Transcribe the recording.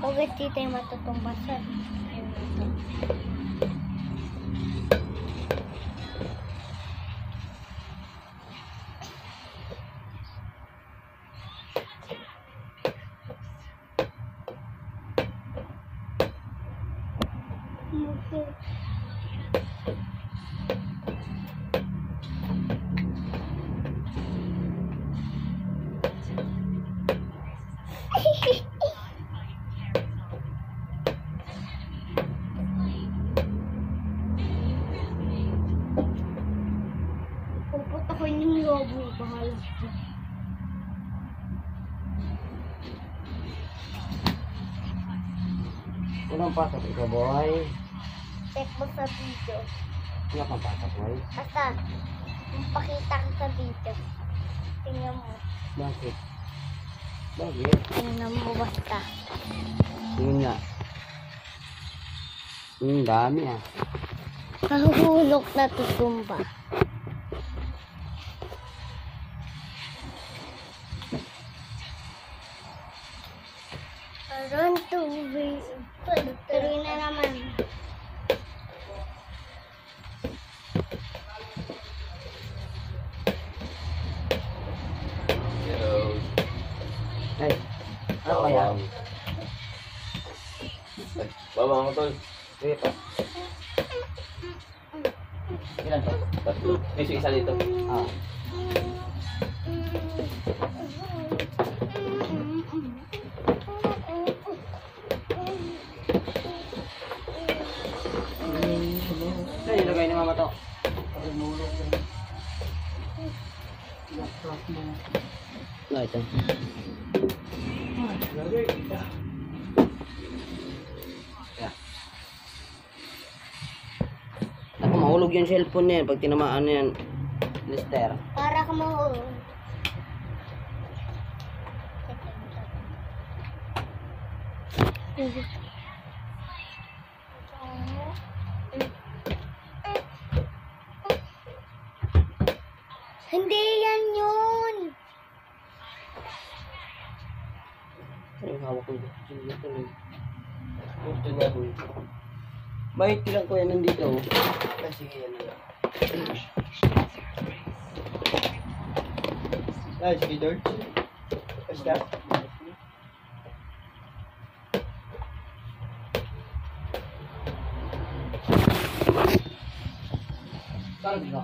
Huwag dito yung matutumbasan. Puput ako yung lobo. Bahala ko. Unang pasok ikaw, boy. Check mo sa video. Wala kang pasok, boy. Basta, pakita ka sa video. Tingnan mo. Bakit? Bakit? Tingnan mo basta. Yun nga. Dami ah. Kahulog na tutumba. Run to be. Tuloy na naman. Ay, ano kaya? Baba mo tol. Sige pa. Ilan to? Tatlo. May isa dito. Ah. Saan ilagay ni mama to? No, ito. Yeah. Ako mahulog yung cellphone niya pag tinamaan niyan. Lister. Para ka mahulog. Hindi yan yun. Ay, hawak ko dito. Ito na boy. Bakit ilang ko yan nandito? Sige, yan na. Ay, sige George. Basta. Saan ka?